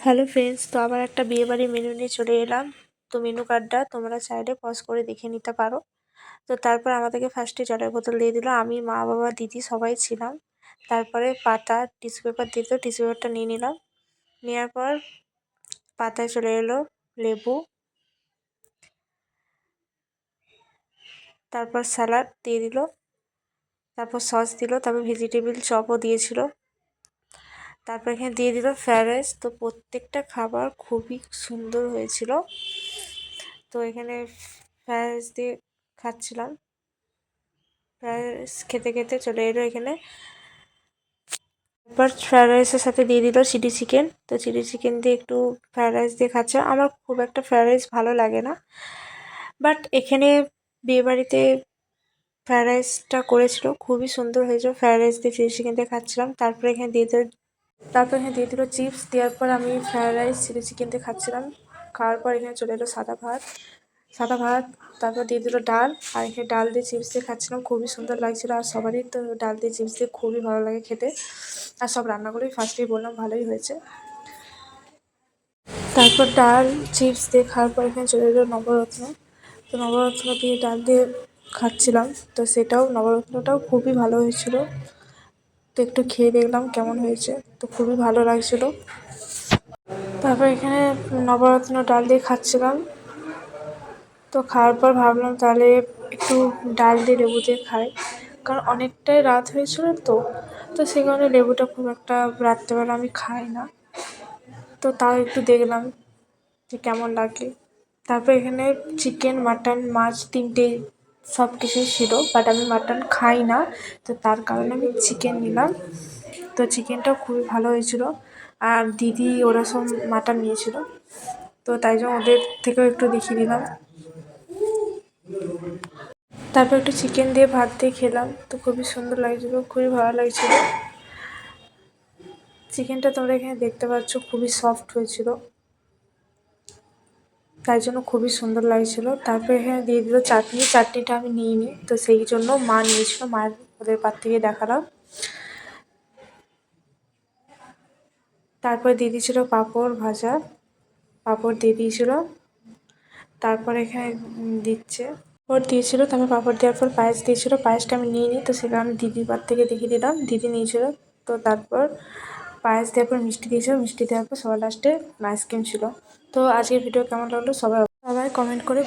Hello friends, তো আবার একটা বিয়েবাড়ির মেনু নিয়ে চলে এলাম। তো মেনু কার্ডটা তোমরা চাইলে পজ করে দেখে নিতে পারো। তো তারপর আমাদেরকে ফার্স্টে জলের বোতল দিয়ে দিল, আমি মা বাবা দিদি সবাই ছিলাম। তারপরে পাতা টিস্যু পেপার দিত, টিস্যু পেপারটা নিয়ে নিলাম। নেওয়ার পর পাতায় চলে এলো লেবু, তারপর স্যালাড দিয়ে দিল, তারপর সস দিল, তারপর ভেজিটেবিল চপও দিয়েছিল। তারপর এখানে দিয়ে দিল ফ্রায়েড রাইস। তো প্রত্যেকটা খাবার খুবই সুন্দর হয়েছিল। তো এখানে ফ্রায়েড রাইস দিয়ে খাচ্ছিলাম। ফ্রায়েড রাইস খেতে খেতে চলে এলো এখানে। এবার ফ্রায়েড রাইসের সাথে দিয়ে দিল চিলি চিকেন। তো চিলি চিকেন দিয়ে একটু ফ্রায়েড রাইস দিয়ে খাচ্ছে। আমার খুব একটা ফ্রায়েড রাইস ভালো লাগে না, বাট এখানে বিয়েবাড়িতে ফ্রায়েড রাইসটা করেছিল, খুবই সুন্দর হয়েছিল। ফ্রায়েড রাইস দিয়ে চিলি চিকেন দিয়ে খাচ্ছিলাম। তারপরে এখানে দিয়ে দিল চিপস। দেওয়ার পর আমি ফ্রায়েড রাইস চিলি চিকেন দিয়ে খাচ্ছিলাম। খাওয়ার পর এখানে চলে এলো সাদা ভাত। তারপর দিয়ে দিল ডাল, আর এখানে ডাল দিয়ে চিপস দিয়ে খাচ্ছিলাম, খুবই সুন্দর লাগছিল। আর সবারই তো ডাল দিয়ে চিপস দিয়ে খুবই ভালো লাগে খেতে। আর সব রান্নাগুলোই ফার্স্টেই বললাম ভালোই হয়েছে। তারপর ডাল চিপস দিয়ে খাওয়ার পর এখানে চলে এলো নবরত্ন। তো নবরত্ন দিয়ে ডাল দিয়ে খাচ্ছিলাম। তো নবরত্নটাও খুবই ভালো হয়েছিল। তো একটু খেয়ে দেখলাম কেমন হয়েছে, তো খুবই ভালো লাগছিল। তারপর এখানে নবরত্ন ডাল দিয়ে খাচ্ছিলাম। তো খাওয়ার পর ভাবলাম তাহলে একটু ডাল দিয়ে লেবু দিয়ে খাই, কারণ অনেকটাই রাত হয়েছিল। তো সেই কারণে লেবুটা খুব একটা রাত্রেবেলা আমি খাই না। তো তাও একটু দেখলাম যে কেমন লাগে। তারপর এখানে চিকেন মাটন মাছ তিনটেই সব কিছুই ছিল, বাট আমি মাটন খাই না, তো তার কারণে আমি চিকেন নিলাম। তো চিকেনটাও খুবই ভালো হয়েছিল। আর দিদি ওরা সব মাটন নিয়েছিল, তো তাই জন্য ওদের থেকেও একটু দেখিয়ে দিলাম। তারপর একটু চিকেন দিয়ে ভাত দিয়ে খেলাম, তো খুবই সুন্দর লাগছিলো, খুবই ভালো লাগছিলো। চিকেনটা তোমরা এখানে দেখতে পাচ্ছ, খুবই সফট হয়েছিল, তাই জন্য খুবই সুন্দর লাগছিলো। তারপর এখানে দিয়ে দিল চাটনিটা আমি নিইনি, তো সেই জন্য মা নিয়েছিল, মায়ের ওদের পার থেকে দেখালাম। তারপর দিয়ে দিয়েছিল পাঁপড় ভাজা, পাঁপড় দিয়ে দিয়েছিল। তারপর এখানে দিচ্ছে পাঁপড় দিয়েছিল, তারপর পাঁপড় দেওয়ার পর পায়েস দিয়েছিল। পায়েসটা আমি নিইনি, তো সেটা আমি দিদির পার থেকে দেখিয়ে দিলাম, দিদি নিয়েছিল। তো তারপর পায়েস দেওয়ার পর মিষ্টি দিয়েছিল, মিষ্টি দেওয়ার পর সবার লাস্টে আইসক্রিম ছিল। তো আজকের ভিডিও কেমন লাগলো সবাই কমেন্ট করে